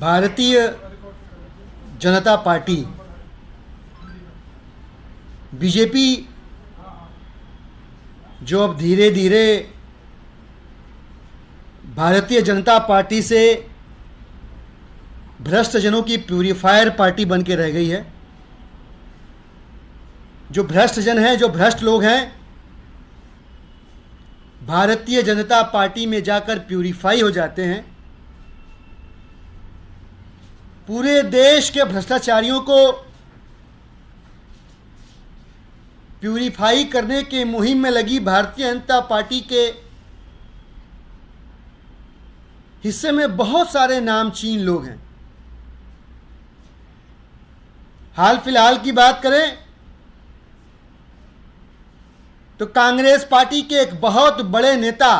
Bharatiya Janata party BJP जो अब धीरे धीरे भारतीय जनता पार्टी से भ्रष्टजनों की प्यूरीफायर पार्टी बन के रह गई है। जो भ्रष्टजन हैं, जो भ्रष्ट लोग हैं, भारतीय जनता पार्टी में जाकर प्यूरीफाई हो जाते हैं। पूरे देश के भ्रष्टाचारियों को प्यूरीफाई करने के मुहिम में लगी भारतीय जनता पार्टी के हिस्से में बहुत सारे नामचीन लोग हैं। हाल फिलहाल की बात करें तो कांग्रेस पार्टी के एक बहुत बड़े नेता,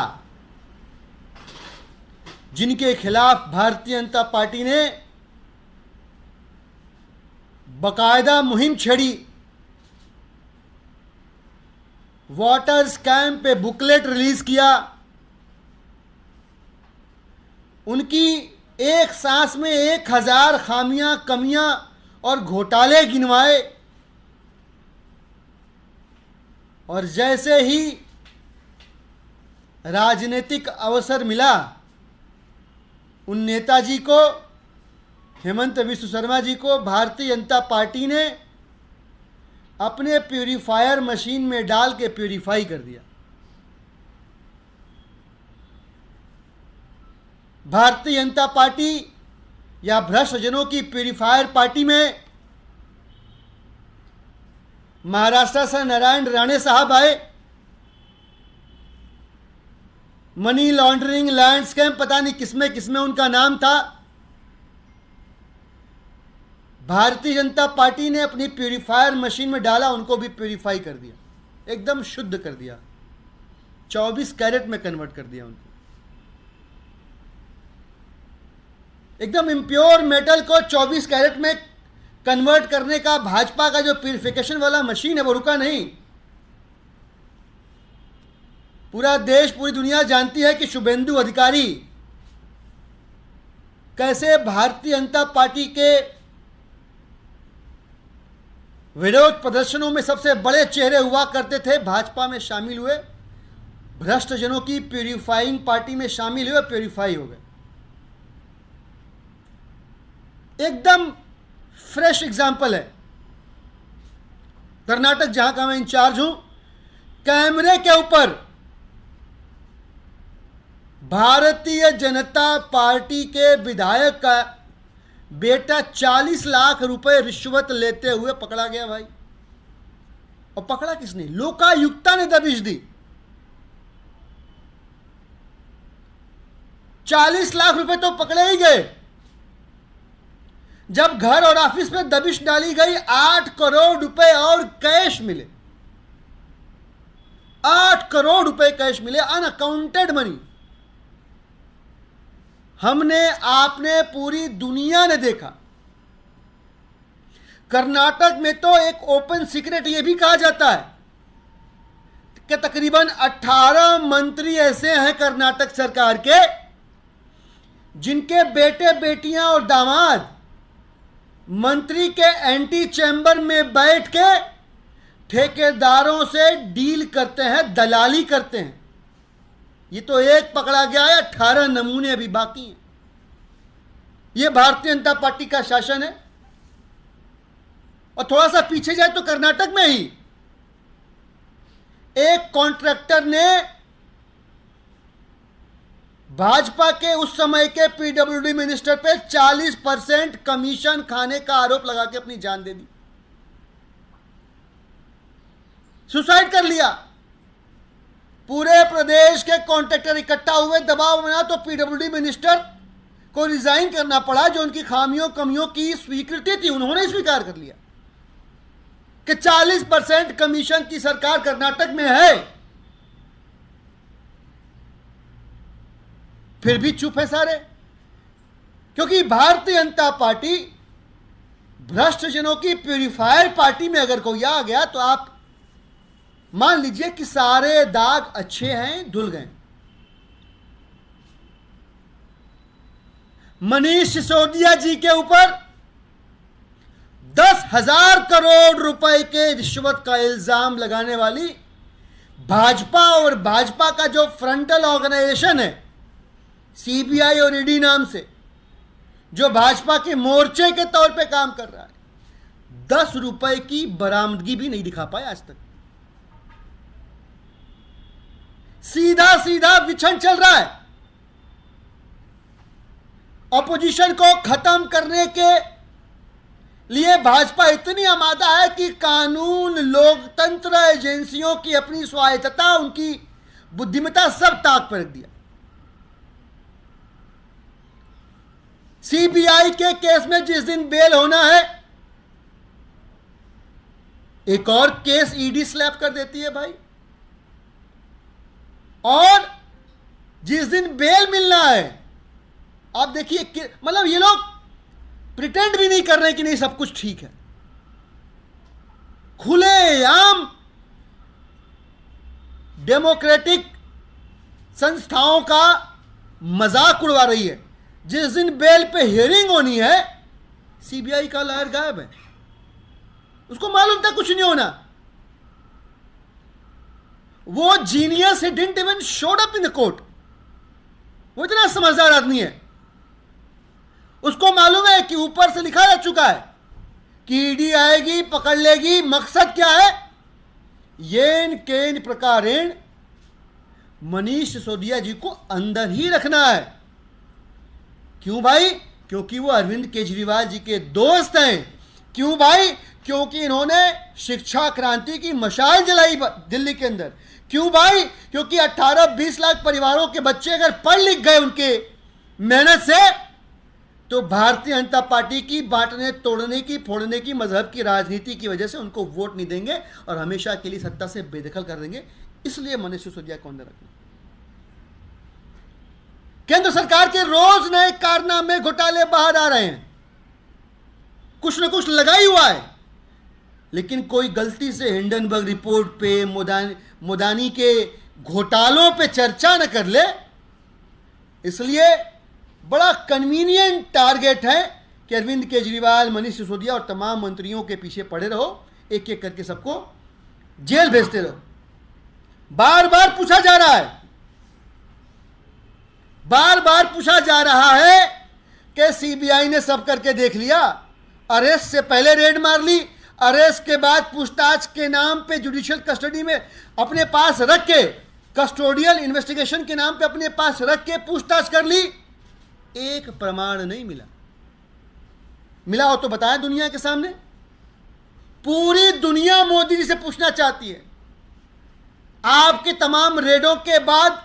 जिनके खिलाफ भारतीय जनता पार्टी ने बाकायदा मुहिम छेड़ी, वाटर स्कैम पे बुकलेट रिलीज किया, उनकी एक सांस में 1000 खामियां, कमियां और घोटाले गिनवाए, और जैसे ही राजनीतिक अवसर मिला, उन नेताजी को, हेमंत बिस्व शर्मा जी को भारतीय जनता पार्टी ने अपने प्यूरीफायर मशीन में डाल के प्यूरीफाई कर दिया। भारतीय जनता पार्टी या भ्रष्टजनों की प्यूरीफायर पार्टी में महाराष्ट्र से नारायण राणे साहब आए। मनी लॉन्ड्रिंग, लैंड स्कैम, पता नहीं किसमें किसमें उनका नाम था। भारतीय जनता पार्टी ने अपनी प्यूरीफायर मशीन में डाला, उनको भी प्यूरीफाई कर दिया, एकदम शुद्ध कर दिया, 24 कैरेट में कन्वर्ट कर दिया उनको। एकदम इम्प्योर मेटल को 24 कैरेट में कन्वर्ट करने का भाजपा का जो प्यूरिफिकेशन वाला मशीन है वो रुका नहीं। पूरा देश, पूरी दुनिया जानती है कि शुभेंदु अधिकारी कैसे भारतीय जनता पार्टी के विरोध प्रदर्शनों में सबसे बड़े चेहरे हुआ करते थे, भाजपा में शामिल हुए, भ्रष्टजनों की प्यूरिफाइंग पार्टी में शामिल हुए, प्यूरिफाई हो गए। एकदम फ्रेश एग्जाम्पल है कर्नाटक, जहां का मैं इंचार्ज हूं। कैमरे के ऊपर भारतीय जनता पार्टी के विधायक का बेटा 40 लाख रुपए रिश्वत लेते हुए पकड़ा गया भाई। और पकड़ा किसने? लोकायुक्ता ने दबिश दी। 40 लाख रुपए तो पकड़े ही गए। जब घर और ऑफिस में दबिश डाली गई, 8 करोड़ रुपए और कैश मिले। 8 करोड़ रुपए कैश मिले, अनअकाउंटेड मनी। हमने, आपने, पूरी दुनिया ने देखा। कर्नाटक में तो एक ओपन सीक्रेट यह भी कहा जाता है कि तकरीबन 18 मंत्री ऐसे हैं कर्नाटक सरकार के, जिनके बेटे बेटियां और दामाद मंत्री के एंटी चैम्बर में बैठ के ठेकेदारों से डील करते हैं, दलाली करते हैं। ये तो एक पकड़ा गया है, 18 नमूने अभी बाकी हैं। ये भारतीय जनता पार्टी का शासन है। और थोड़ा सा पीछे जाए तो कर्नाटक में ही एक कॉन्ट्रैक्टर ने भाजपा के उस समय के पीडब्ल्यूडी मिनिस्टर पे 40% कमीशन खाने का आरोप लगा के अपनी जान दे दी, सुसाइड कर लिया। पूरे प्रदेश के कॉन्ट्रैक्टर इकट्ठा हुए, दबाव बना तो पीडब्ल्यूडी मिनिस्टर को रिजाइन करना पड़ा। जो उनकी खामियों कमियों की स्वीकृति थी, उन्होंने स्वीकार कर लिया कि 40% कमीशन की सरकार कर्नाटक में है। फिर भी चुप है सारे, क्योंकि भारतीय जनता पार्टी भ्रष्टजनों की प्यूरीफायर पार्टी में अगर कोई आ गया तो आप मान लीजिए कि सारे दाग अच्छे हैं, धुल गए। मनीष सिसोदिया जी के ऊपर 10,000 करोड़ रुपए के रिश्वत का इल्जाम लगाने वाली भाजपा और भाजपा का जो फ्रंटल ऑर्गेनाइजेशन है सीबीआई और ईडी नाम से, जो भाजपा के मोर्चे के तौर पे काम कर रहा है, 10 रुपए की बरामदगी भी नहीं दिखा पाए आज तक। सीधा सीधा विछन चल रहा है। ऑपोजिशन को खत्म करने के लिए भाजपा इतनी आमादा है कि कानून, लोकतंत्र, एजेंसियों की अपनी स्वायत्तता, उनकी बुद्धिमत्ता सब ताक पर रख दिया। सीबीआई के केस में जिस दिन बेल होना है, एक और केस ईडी स्लैप कर देती है भाई, और जिस दिन बेल मिलना है, आप देखिए, मतलब ये लोग प्रिटेंड भी नहीं कर रहे कि नहीं सब कुछ ठीक है। खुलेआम डेमोक्रेटिक संस्थाओं का मजाक उड़वा रही है। जिस दिन बेल पे हियरिंग होनी है, सीबीआई का लॉयर गायब है, उसको मालूम था कुछ नहीं होना। वो genius, he didn't even showed up in the court. वो इतना समझदार आदमी है, उसको मालूम है कि ऊपर से लिखा जा चुका है कि ईडी आएगी, पकड़ लेगी। मकसद क्या है? येन केन प्रकारेण मनीष सिसोदिया जी को अंदर ही रखना है। क्यों भाई? क्योंकि वो अरविंद केजरीवाल जी के दोस्त हैं। क्यों भाई? क्योंकि इन्होंने शिक्षा क्रांति की मशाल जलाई दिल्ली के अंदर। क्यों भाई? क्योंकि 18-20 लाख परिवारों के बच्चे अगर पढ़ लिख गए उनके मेहनत से, तो भारतीय जनता पार्टी की बांटने, तोड़ने की, फोड़ने की, मजहब की राजनीति की वजह से उनको वोट नहीं देंगे और हमेशा के लिए सत्ता से बेदखल कर देंगे। इसलिए मनीष सिसोदिया को अंदर रखना। केंद्र सरकार के रोज नए कारनामे, घोटाले बाहर आ रहे हैं, कुछ न कुछ लगा ही हुआ है, लेकिन कोई गलती से हिंडनबर्ग रिपोर्ट पे, मोदानी के घोटालों पे चर्चा न कर ले। इसलिए बड़ा कन्वीनियंट टारगेट है कि अरविंद केजरीवाल, मनीष सिसोदिया और तमाम मंत्रियों के पीछे पड़े रहो, एक एक करके सबको जेल भेजते रहो। बार बार पूछा जा रहा है, बार बार पूछा जा रहा है कि सीबीआई ने सब करके देख लिया, अरेस्ट से पहले रेड मार ली, अरेस्ट के बाद पूछताछ के नाम पे जुडिशियल कस्टडी में अपने पास रख के, कस्टोडियल इन्वेस्टिगेशन के नाम पे अपने पास रख के पूछताछ कर ली। एक प्रमाण नहीं मिला। मिला हो तो बताया दुनिया के सामने। पूरी दुनिया मोदी जी से पूछना चाहती है, आपके तमाम रेडों के बाद,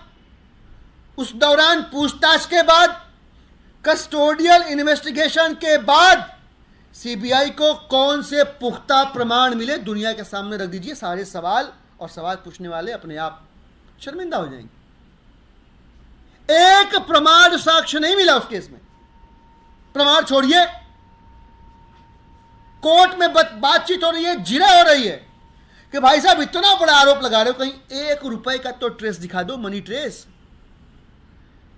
उस दौरान पूछताछ के बाद, कस्टोडियल इन्वेस्टिगेशन के बाद सीबीआई को कौन से पुख्ता प्रमाण मिले, दुनिया के सामने रख दीजिए। सारे सवाल और सवाल पूछने वाले अपने आप शर्मिंदा हो जाएंगे। एक प्रमाण साक्ष्य नहीं मिला उस केस में। प्रमाण छोड़िए, कोर्ट में बातचीत हो रही है, जिरा हो रही है कि भाई साहब इतना बड़ा आरोप लगा रहे हो, कहीं 1 रुपए का तो ट्रेस दिखा दो, मनी ट्रेस।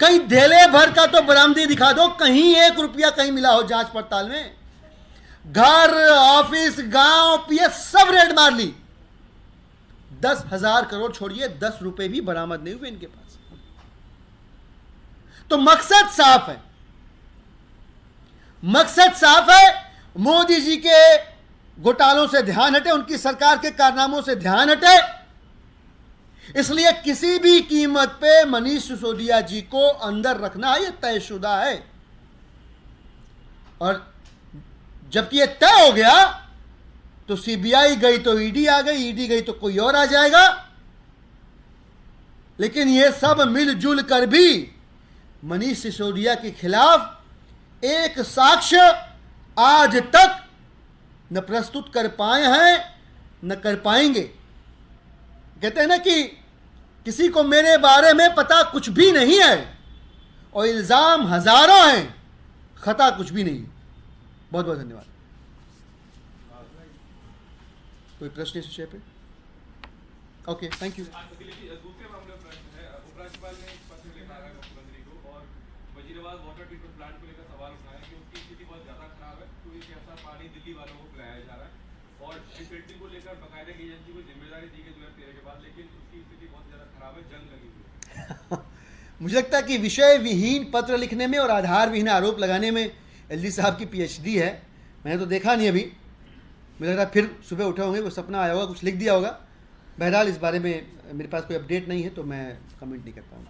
कहीं धेले भर का तो बरामदी दिखा दो, कहीं 1 रुपया कहीं मिला हो जांच पड़ताल में। घर, ऑफिस, गांव, पीएस सब रेड मार ली। 10,000 करोड़ छोड़िए, 10 रुपए भी बरामद नहीं हुए इनके पास। तो मकसद साफ है, मकसद साफ है। मोदी जी के घोटालों से ध्यान हटे, उनकी सरकार के कारनामों से ध्यान हटे। इसलिए किसी भी कीमत पे मनीष सिसोदिया जी को अंदर रखना, यह तयशुदा है। और जबकि यह तय हो गया तो सीबीआई गई तो ईडी आ गई, ईडी गई तो कोई और आ जाएगा। लेकिन यह सब मिलजुल कर भी मनीष सिसोदिया के खिलाफ एक साक्ष्य आज तक न प्रस्तुत कर पाए हैं, न कर पाएंगे। कहते हैं ना कि किसी को मेरे बारे में पता कुछ भी नहीं है, और इल्जाम हजारों हैं, खता कुछ भी नहीं। बहुत बहुत धन्यवाद। कोई प्रश्न इस विषय पे? Okay, thank you. दूसरे मामले में प्रश्न है, उपराज्यपाल ने पत्र लिखा है मुख्यमंत्री को और वजीराबाद वाटर ट्रीटमेंट प्लांट को लेकर सवाल उठाया कि उसकी स्थिति बहुत ज्यादा खराब है, तो ये कैसा पानी दिल्ली वालों को पिलाया जा रहा है। और डिफिल्टिंग को लेकर बाकायदा एजेंसी को जिम्मेदारी दी गई 2013 के बाद, लेकिन उसकी स्थिति बहुत ज्यादा खराब है, जंग लगी हुई है। मुझे लगता है कि विषय विहीन पत्र लिखने में और आधार विहीन आरोप लगाने में एलजी साहब की पीएचडी है। मैंने तो देखा नहीं अभी, मुझे लग रहा है फिर सुबह उठे होंगे, वो सपना आया होगा, कुछ लिख दिया होगा। बहरहाल इस बारे में मेरे पास कोई अपडेट नहीं है, तो मैं कमेंट नहीं करता हूँ।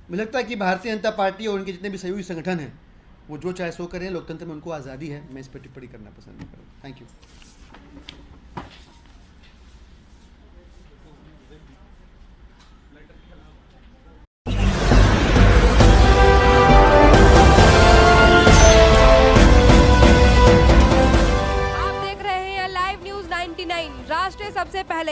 मुझे लगता है कि भारतीय जनता पार्टी और उनके जितने भी सहयोगी संगठन हैं वो जो चाहे सो करें, लोकतंत्र में उनको आज़ादी है। मैं इस पर टिप्पणी करना पसंद नहीं करूँगा। Thank you. आप देख रहे हैं लाइव न्यूज 99, राष्ट्र सबसे पहले।